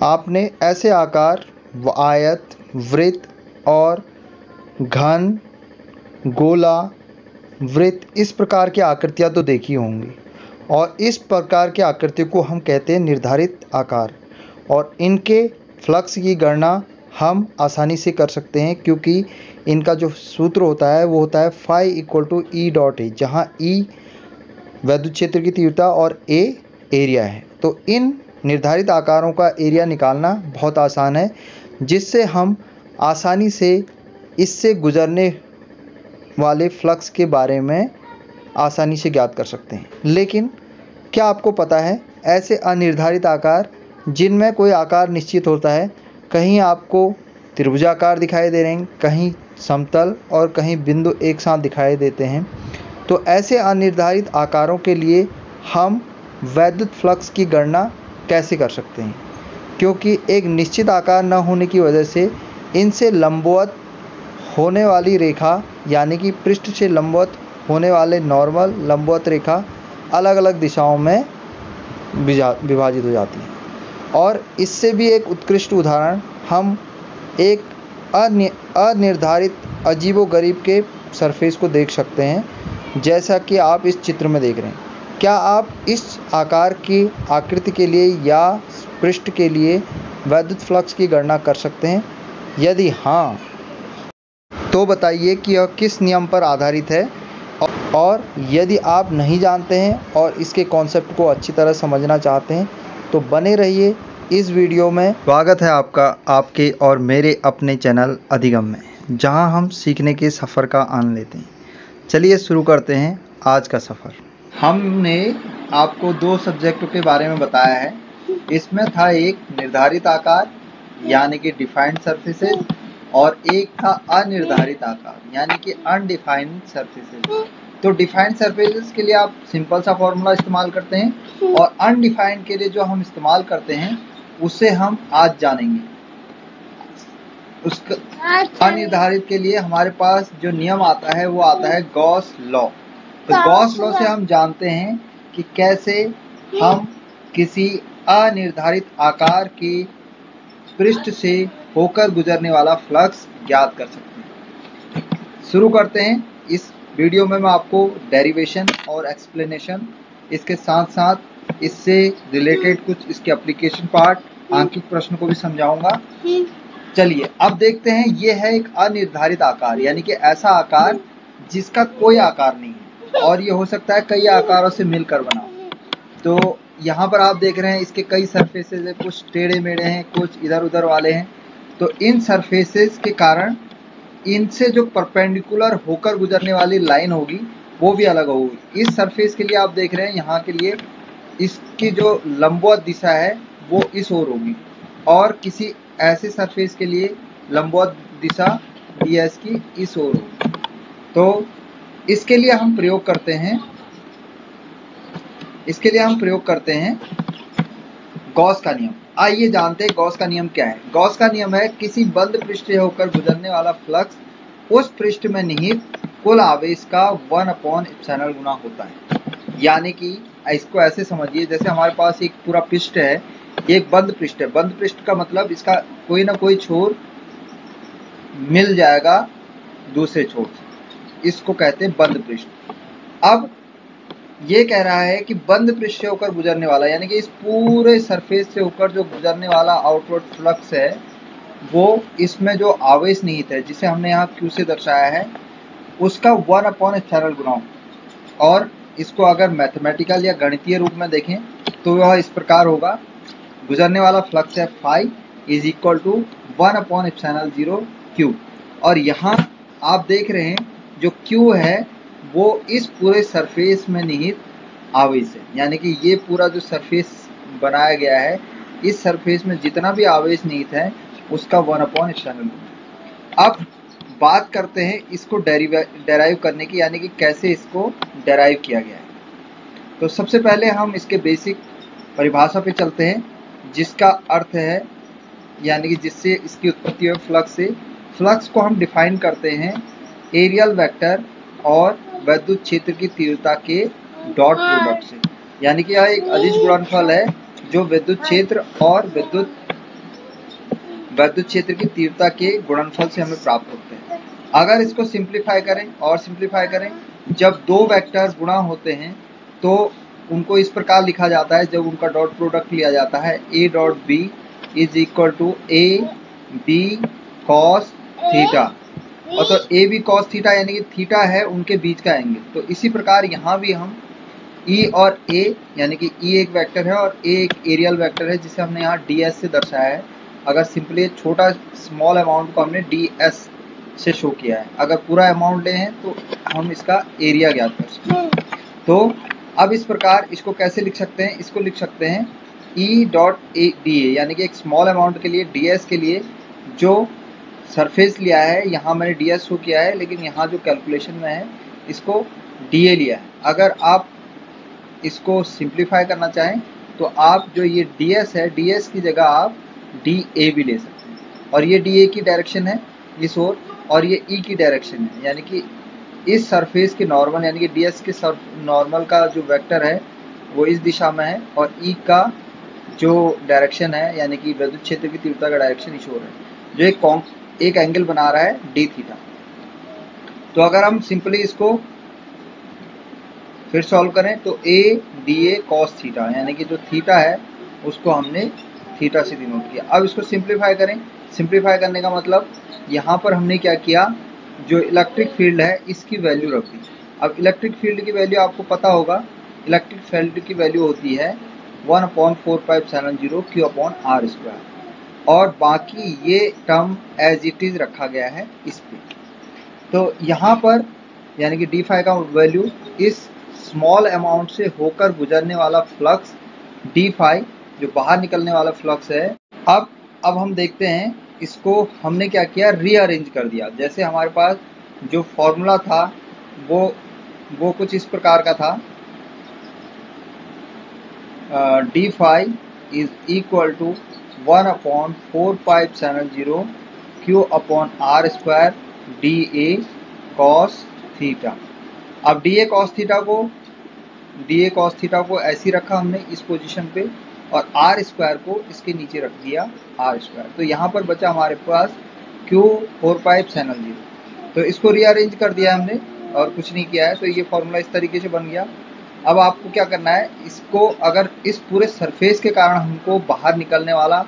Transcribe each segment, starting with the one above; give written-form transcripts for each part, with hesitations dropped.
आपने ऐसे आकार आयत, वृत्त और घन, गोला, वृत्त इस प्रकार की आकृतियाँ तो देखी होंगी और इस प्रकार की आकृति को हम कहते हैं निर्धारित आकार। और इनके फ्लक्स की गणना हम आसानी से कर सकते हैं क्योंकि इनका जो सूत्र होता है वो होता है phi = E.A, जहाँ E विद्युत क्षेत्र की तीव्रता और A एरिया है। तो इन निर्धारित आकारों का एरिया निकालना बहुत आसान है, जिससे हम आसानी से इससे गुजरने वाले फ्लक्स के बारे में आसानी से ज्ञात कर सकते हैं। लेकिन क्या आपको पता है ऐसे अनिर्धारित आकार जिनमें कोई आकार निश्चित होता है, कहीं आपको त्रिभुजाकार दिखाई दे रहे हैं, कहीं समतल और कहीं बिंदु एक साथ दिखाई देते हैं। तो ऐसे अनिर्धारित आकारों के लिए हम वैद्युत फ्लक्स की गणना कैसे कर सकते हैं, क्योंकि एक निश्चित आकार न होने की वजह से इनसे लंबवत होने वाली रेखा यानी कि पृष्ठ से लंबवत होने वाले नॉर्मल लंबवत रेखा अलग अलग दिशाओं में विभाजित हो जाती है। और इससे भी एक उत्कृष्ट उदाहरण हम एक अनिर्धारित अजीबोगरीब के सरफेस को देख सकते हैं, जैसा कि आप इस चित्र में देख रहे हैं। क्या आप इस आकार की आकृति के लिए या पृष्ठ के लिए वैद्युत फ्लक्स की गणना कर सकते हैं? यदि हाँ, तो बताइए कि यह किस नियम पर आधारित है। और यदि आप नहीं जानते हैं और इसके कॉन्सेप्ट को अच्छी तरह समझना चाहते हैं तो बने रहिए इस वीडियो में। स्वागत है आपका आपके और मेरे अपने चैनल अधिगम में, जहां हम सीखने के सफ़र का आनंद लेते हैं। चलिए शुरू करते हैं आज का सफ़र। हमने आपको दो सब्जेक्टों के बारे में बताया है। इसमें था एक निर्धारित आकार यानी कि डिफाइंड सरफेसेस और एक था अनिर्धारित आकार यानी कि अनडिफाइंड सरफेसेस। तो डिफाइंड सरफेसेस के लिए आप सिंपल सा फॉर्मूला इस्तेमाल करते हैं और अनडिफाइंड के लिए जो हम इस्तेमाल करते हैं उसे हम आज जानेंगे। उसका अनिर्धारित के लिए हमारे पास जो नियम आता है वो आता है गॉस लॉ। तो गॉस लॉ से हम जानते हैं कि कैसे हम किसी अनिर्धारित आकार के पृष्ठ से होकर गुजरने वाला फ्लक्स ज्ञात कर सकते हैं। शुरू करते हैं। इस वीडियो में मैं आपको डेरिवेशन और एक्सप्लेनेशन, इसके साथ साथ इससे रिलेटेड कुछ इसके एप्लीकेशन पार्ट, आंकिक प्रश्न को भी समझाऊंगा। चलिए अब देखते हैं। ये है एक अनिर्धारित आकार यानी कि ऐसा आकार जिसका कोई आकार नहीं है और ये हो सकता है कई आकारों से मिलकर बना। तो यहाँ पर आप देख रहे हैं इसके कई सरफेसेस है, कुछ टेढ़े मेढ़े हैं, कुछ इधर उधर वाले हैं। तो इन सरफेसेस के कारण इनसे जो परपेंडिकुलर होकर गुजरने वाली लाइन होगी वो भी अलग होगी। इस सरफेस के लिए आप देख रहे हैं यहाँ के लिए इसकी जो लंबवत दिशा है वो इस ओर होगी और किसी ऐसे सरफेस के लिए लंबवत दिशा ds की इस ओर होगी। तो इसके लिए हम प्रयोग करते हैं गॉस का नियम। आइए जानते हैं गॉस का नियम क्या है। गॉस का नियम है किसी बंद पृष्ठ से होकर गुजरने वाला फ्लक्स उस पृष्ठ में निहित कुल आवेश का 1/ε गुना होता है। यानी कि इसको ऐसे समझिए, जैसे हमारे पास एक पूरा पृष्ठ है, एक बंद पृष्ठ है। बंद पृष्ठ का मतलब इसका कोई ना कोई छोर मिल जाएगा दूसरे छोर से, इसको कहते हैं बंद पृष्ठ। अब ये कह रहा है कि बंद पृष्ठ से होकर गुजरने वाला यानी कि इस पूरे सरफेस से होकर जो गुजरने वाला आउटवर्ड फ्लक्स है वो इसमें जो आवेश निहित है, जिसे हमने यहाँ Q से दर्शाया है, उसका 1/ε गुना। और इसको अगर मैथमेटिकल या गणितीय रूप में देखें तो वह इस प्रकार होगा। गुजरने वाला फ्लक्स है phi = 1/ε0 Q। और यहाँ आप देख रहे हैं जो Q है वो इस पूरे सरफेस में निहित आवेश है। यानी कि ये पूरा जो सरफेस बनाया गया है, इस सरफेस में जितना भी आवेश निहित है उसका 1/ε। अब बात करते हैं इसको डेराइव करने की, यानी कि कैसे इसको डेराइव किया गया है। तो सबसे पहले हम इसके बेसिक परिभाषा पे चलते हैं, जिसका अर्थ है यानी कि जिससे इसकी उत्पत्ति हो फ्लक्स से। फ्लक्स को हम डिफाइन करते हैं एरियल वेक्टर और विद्युत क्षेत्र की तीव्रता के डॉट प्रोडक्ट से। यानी कि यह एक अदिश गुणनफल है जो विद्युत क्षेत्र और विद्युत विद्युत क्षेत्र की तीव्रता के गुणनफल से हमें प्राप्त होते हैं। अगर इसको सिंप्लीफाई करें, जब दो वेक्टर गुणा होते हैं तो उनको इस प्रकार लिखा जाता है, जब उनका डॉट प्रोडक्ट लिया जाता है, a dot B is equal to A B cos theta, और तो ए बी कॉस थीटा यानी कि थीटा है उनके बीच का एंगल। तो इसी प्रकार यहाँ भी हम E और A यानी कि E एक वेक्टर है और A एक एरियल वेक्टर है जिसे हमने यहाँ ds से दर्शाया है। अगर सिंपली छोटा स्मॉल अमाउंट को हमने ds से शो किया है, अगर पूरा अमाउंट ले हैं तो हम इसका एरिया ज्ञात कर सकते हैं। तो अब इस प्रकार इसको कैसे लिख सकते हैं, इसको लिख सकते हैं E डॉट डी ए यानी कि एक स्मॉल अमाउंट के लिए ds के लिए जो सरफेस लिया है, यहाँ मैंने ds शो किया है लेकिन यहाँ जो कैलकुलेशन में है इसको dA लिया है। अगर आप इसको सिंप्लीफाई करना चाहें तो आप जो ये ds है, ds की जगह आप dA भी ले सकते हैं, और ये dA की डायरेक्शन है इस ओर और ये E की डायरेक्शन है, यानी कि इस सरफेस के नॉर्मल यानी कि ds के नॉर्मल का जो वेक्टर है वो इस दिशा में है और E का जो डायरेक्शन है यानी कि विद्युत क्षेत्र की तीव्रता का डायरेक्शन इस ओर है, जो एक एंगल बना रहा है d थीटा। तो अगर हम सिंपली इसको फिर सॉल्व करें तो a dA cos थीटा यानी कि जो थीटा है उसको हमने थीटा से डिनोट किया। अब इसको सिंप्लीफाई करें, सिंप्लीफाई करने का मतलब यहाँ पर हमने क्या किया, जो इलेक्ट्रिक फील्ड है इसकी वैल्यू रख दी। अब इलेक्ट्रिक फील्ड की वैल्यू आपको पता होगा, इलेक्ट्रिक फील्ड की वैल्यू होती है 1/4πε0 Q/r², और बाकी ये टर्म एज इट इज रखा गया है इस पे। तो यहाँ पर यानी कि डी फाई का वैल्यू इस स्मॉल अमाउंट से होकर गुजरने वाला फ्लक्स डी फाई जो बाहर निकलने वाला फ्लक्स है। अब हम देखते हैं इसको हमने क्या किया, रीअरेंज कर दिया। जैसे हमारे पास जो फॉर्मूला था वो कुछ इस प्रकार का था, D phi is equal to 1/4πε0 Q/r² dA cos theta. अब dA cos थीटा को ऐसी रखा हमने इस पोजीशन पे और r² को इसके नीचे रख दिया r²। तो यहाँ पर बचा हमारे पास Q/4πε0। तो इसको रीअरेंज कर दिया हमने और कुछ नहीं किया है, तो ये फॉर्मूला इस तरीके से बन गया। अब आपको क्या करना है, इसको अगर इस पूरे सरफेस के कारण हमको बाहर निकलने वाला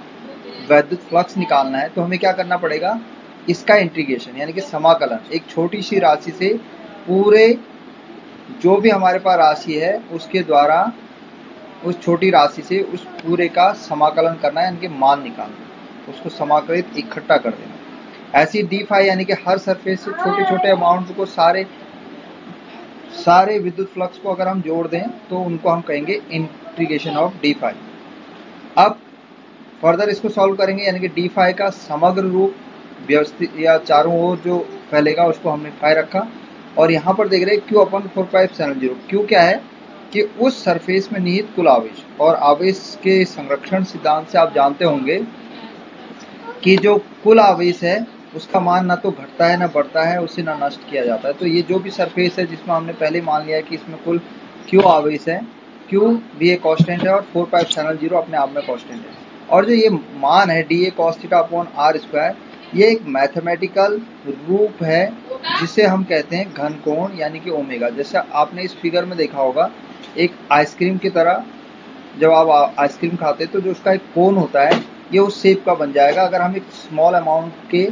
वैद्युत फ्लक्स निकालना है तो हमें क्या करना पड़ेगा, इसका इंटीग्रेशन यानी कि समाकलन, एक छोटी सी राशि से पूरे जो भी हमारे पास राशि है उसके द्वारा उस छोटी राशि से उस पूरे का समाकलन करना है, यानी कि मान निकालना, उसको समाकलित इकट्ठा कर देना। ऐसी डी फाई यानी कि हर सरफेस से छोटे छोटे अमाउंट को सारे विद्युत फ्लक्स को अगर हम जोड़ दें तो उनको हम कहेंगे इंटीग्रेशन ऑफ डी फाई। अब फर्दर इसको सॉल्व करेंगे, यानी कि डी फाई का समग्र रूप व्यवस्थित या चारों ओर जो फैलेगा उसको हमने फाई रखा, और यहाँ पर देख रहे हैं Q/4πε0। Q क्या है कि उस सरफेस में निहित कुल आवेश, और आवेश के संरक्षण सिद्धांत से आप जानते होंगे कि जो कुल आवेश है उसका मान ना तो घटता है ना बढ़ता है, उसे ना नष्ट किया जाता है। तो ये जो भी सरफेस है जिसमें हमने पहले मान लिया है कि इसमें कुल Q आवेश है, Q भी एक कांस्टेंट है और 4πε0 अपने आप में कांस्टेंट है, और जो ये मान है dA cos θ/r², ये एक मैथमेटिकल रूप है जिसे हम कहते हैं घन कोण यानी कि ओमेगा। जैसे आपने इस फिगर में देखा होगा, एक आइसक्रीम की तरह जब आप आइसक्रीम खाते हैं तो जो उसका एक कोण होता है ये उस शेप का बन जाएगा। अगर हम एक स्मॉल अमाउंट के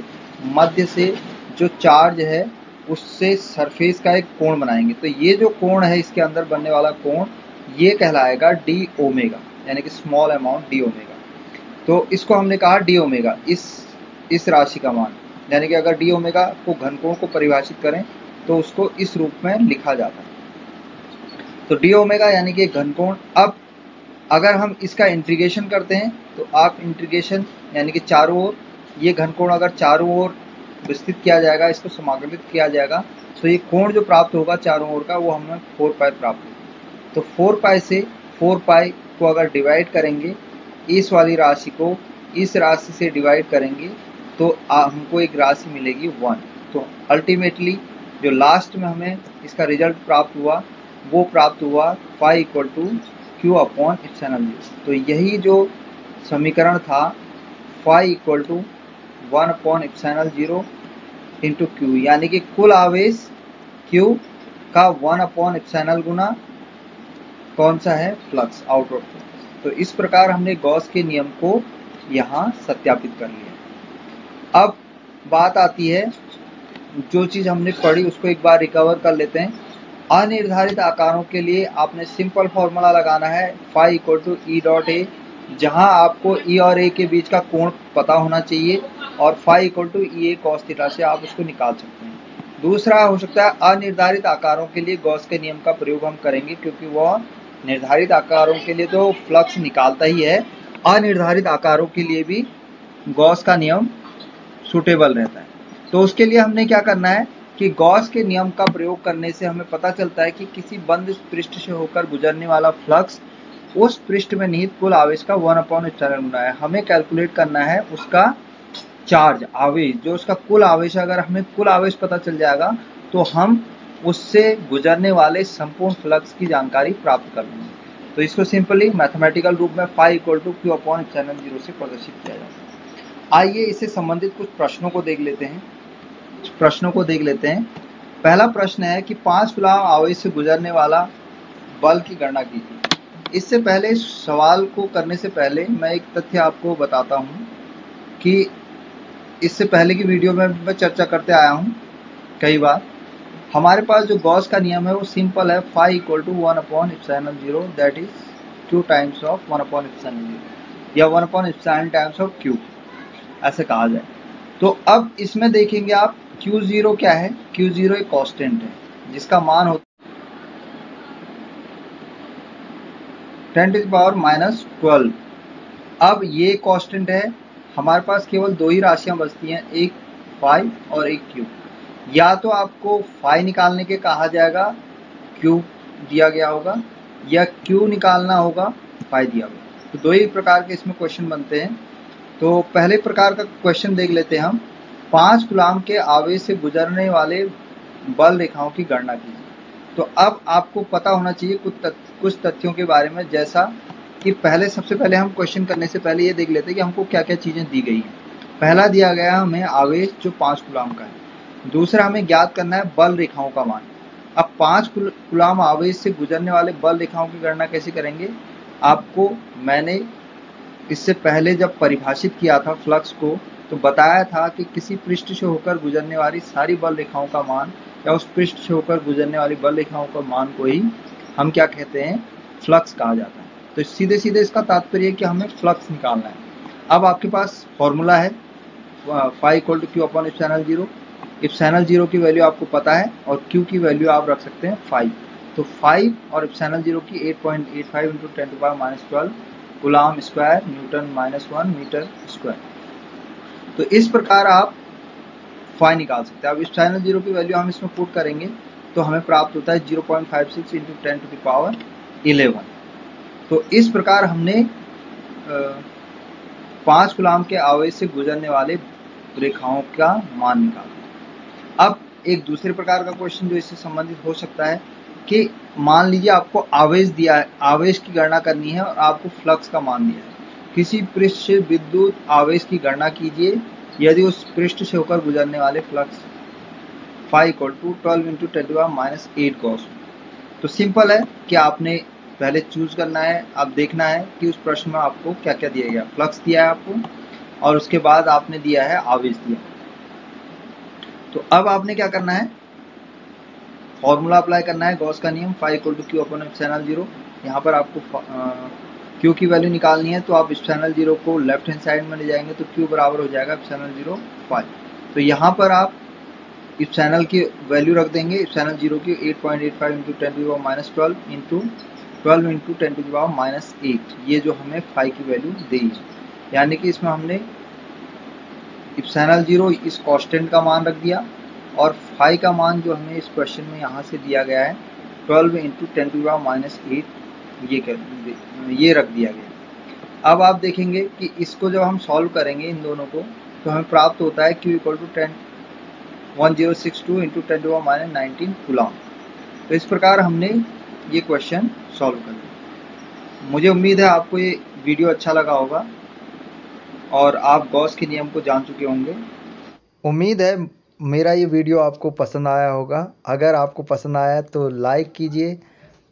मध्य से जो चार्ज है उससे सरफेस का एक कोण बनाएंगे तो ये जो कोण है इसके अंदर बनने वाला कोण ये कहलाएगा डी ओमेगा, यानी कि स्मॉल अमाउंट डी ओमेगा। तो इसको हमने कहा डी ओमेगा, इस राशि का मान, यानी कि अगर डी ओमेगा को घनकोण को परिभाषित करें तो उसको इस रूप में लिखा जाता है। तो डी ओमेगा यानी कि घनकोण। अब अगर हम इसका इंटीग्रेशन करते हैं तो आप इंटीग्रेशन यानी कि चारों ओर ये घनकोण अगर चारों ओर विस्तृत किया जाएगा, इसको समाकलित किया जाएगा, तो ये कोण जो प्राप्त होगा चारों ओर का वो हमें 4π प्राप्त होगा। तो 4π से 4π को अगर डिवाइड करेंगे, इस वाली राशि को इस राशि से डिवाइड करेंगे तो हमको एक राशि मिलेगी 1। तो अल्टीमेटली जो लास्ट में हमें इसका रिजल्ट प्राप्त हुआ वो प्राप्त हुआ फाई इक्वल टू Q/ε0। तो यही जो समीकरण था phi equal to 1/ε0 into Q, यानी कि कुल आवेश क्यू का 1/ε गुना कौन सा है, फ्लक्स, आउटवर्ड फ्लक्स। तो इस प्रकार हमने गॉस के नियम को यहाँ सत्यापित कर लिया। अब बात आती है, जो चीज हमने पढ़ी उसको एक बार रिकवर कर लेते हैं। अनिर्धारित आकारों के लिए आपने सिंपल फॉर्मूला लगाना है φ = E.A, जहां आपको E और A के बीच का कोण पता होना चाहिए और φ = EA cos थीटा से आप उसको निकाल सकते हैं। दूसरा हो सकता है अनिर्धारित आकारों के लिए गॉस के नियम का प्रयोग हम करेंगे, क्योंकि वह निर्धारित आकारों के लिए तो फ्लक्स निकालता ही है, अनिर्धारित आकारों के लिए भी गॉस का नियम सूटेबल रहता है। तो उसके लिए हमने क्या करना है कि गॉस के नियम का प्रयोग करने से हमें पता चलता है कि किसी बंद पृष्ठ से होकर गुजरने वाला फ्लक्स उस पृष्ठ में निहित कुल आवेश का 1/ε गुना है। हमें कैलकुलेट करना है उसका चार्ज, आवेश, जो उसका कुल आवेश है। अगर हमें कुल आवेश पता चल जाएगा तो हम उससे गुजरने वाले संपूर्ण फ्लक्स की जानकारी प्राप्त कर लेंगे। तो इसको सिंपली मैथमेटिकल रूप में φ = Q/ε0 से प्रदर्शित किया जाता है। आइए इससे संबंधित कुछ प्रश्नों को देख लेते हैं। पहला प्रश्न है कि 5 कूलम्ब आवेश से गुजरने वाला बल की गणना कीजिए। इससे पहले सवाल को करने से पहले मैं एक तथ्य आपको बताता हूं कि इससे पहले की वीडियो में मैं चर्चा करते आया हूं कई बार। हमारे पास जो गॉस का नियम है वो सिंपल है, φ = 1/ε0, that is Q times of 1/ε0 या 1/ε टाइम्स ऑफ Q, ऐसे कहा जाए। तो अब इसमें देखेंगे आप Q0 क्या है। Q0 एक कांस्टेंट है जिसका मान होता है 10⁻⁻12। अब ये कांस्टेंट है, हमारे पास केवल दो ही राशियां बचती हैं, एक φ और एक Q। या तो आपको φ निकालने के कहा जाएगा, Q दिया गया होगा, या Q निकालना होगा, φ दिया होगा। तो दो ही प्रकार के इसमें क्वेश्चन बनते हैं। तो पहले प्रकार का क्वेश्चन देख लेते हैं हम। 5 कूलम्ब के आवेश से गुजरने वाले बल रेखाओं की गणना कीजिए। तो अब आपको पता होना चाहिए कुछ तथ्यों के बारे में, जैसा कि सबसे पहले हम क्वेश्चन करने से पहले ये देख लेते हैं कि हमको क्या क्या चीजें दी गई हैं। पहला दिया गया हमें आवेश जो 5 कूलम्ब का है। दूसरा हमें ज्ञात करना है बल रेखाओं का मान। अब 5 कूलम्ब आवेश से गुजरने वाले बल रेखाओं की गणना कैसे करेंगे, आपको मैंने इससे पहले जब परिभाषित किया था फ्लक्स को तो बताया था कि किसी पृष्ठ से होकर गुजरने वाली सारी बल रेखाओं का मान या उस पृष्ठ से होकर गुजरने वाली बल रेखाओं का मान को ही हम क्या कहते हैं, फ्लक्स कहा जाता है। तो सीधे सीधे इसका तात्पर्य कि हमें फ्लक्स निकालना है। अब आपके पास फॉर्मूला है φ = Q/ε0। ε0 की वैल्यू आपको पता है और Q की वैल्यू आप रख सकते हैं 5। तो 5 और ε0 की 8.85 × 10⁻12 coulomb square newton -1 metre square. तो इस प्रकार आप φ निकाल सकते हैं। अब ε0 की वैल्यू हम इसमें पुट करेंगे तो हमें प्राप्त होता है 0.56 × 10⁻11। तो इस प्रकार हमने 5 कूलम्ब के आवेश से गुजरने वाले रेखाओं का मान निकाला। अब एक दूसरे प्रकार का क्वेश्चन जो इससे संबंधित हो सकता है कि मान लीजिए आपको आवेश दिया है, आवेश की गणना करनी है और आपको फ्लक्स का मान दिया है। किसी पृष्ठ से विद्युत आवेश की गणना कीजिए यदि उस पृष्ठ से होकर गुजरने वाले फ्लक्स φ = 12 × 10⁻8 गॉस। तो सिंपल है कि आपने पहले चूज करना है, अब देखना है कि उस प्रश्न में आपको क्या क्या दिया गया। फ्लक्स दिया है आपको और उसके बाद आपने दिया है आवेश दिया। तो अब आपने क्या करना है, फॉर्मूला अप्लाई करना है गॉस का नियम φ = Q/ε0। यहाँ पर आपको Q की वैल्यू निकालनी है, तो आप ε0 को लेफ्ट हैंड साइड में ले जाएंगे तो Q बराबर हो जाएगा ε0 φ। तो यहाँ पर आप ε की वैल्यू रख देंगे, ε0 की 8.85 × 10⁻12 इंटू 12 × 10⁻8, ये जो हमें φ की वैल्यू दी है। यानी कि इसमें हमने ε0 इस कांस्टेंट का मान रख दिया और φ का मान जो हमें इस क्वेश्चन में यहाँ से दिया गया है 12 × 10⁻8 ये रख दिया गया। अब आप देखेंगे कि इसको जब हम सॉल्व करेंगे इन दोनों को तो हमें प्राप्त होता है Q = 1062 × 10⁻19 कूलम्ब। तो इस प्रकार हमने ये क्वेश्चन सॉल्व कर लिया। मुझे उम्मीद है आपको ये वीडियो अच्छा लगा होगा। और आप गॉस के नियम को जान चुके होंगे। उम्मीद है मेरा ये वीडियो आपको पसंद आया होगा। अगर आपको पसंद आया तो लाइक कीजिए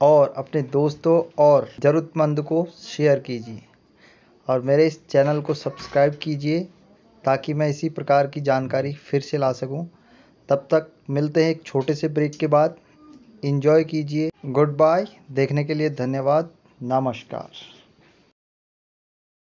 और अपने दोस्तों और ज़रूरतमंद को शेयर कीजिए और मेरे इस चैनल को सब्सक्राइब कीजिए ताकि मैं इसी प्रकार की जानकारी फिर से ला सकूं। तब तक मिलते हैं एक छोटे से ब्रेक के बाद। एंजॉय कीजिए। Good bye. देखने के लिए धन्यवाद। नमस्कार।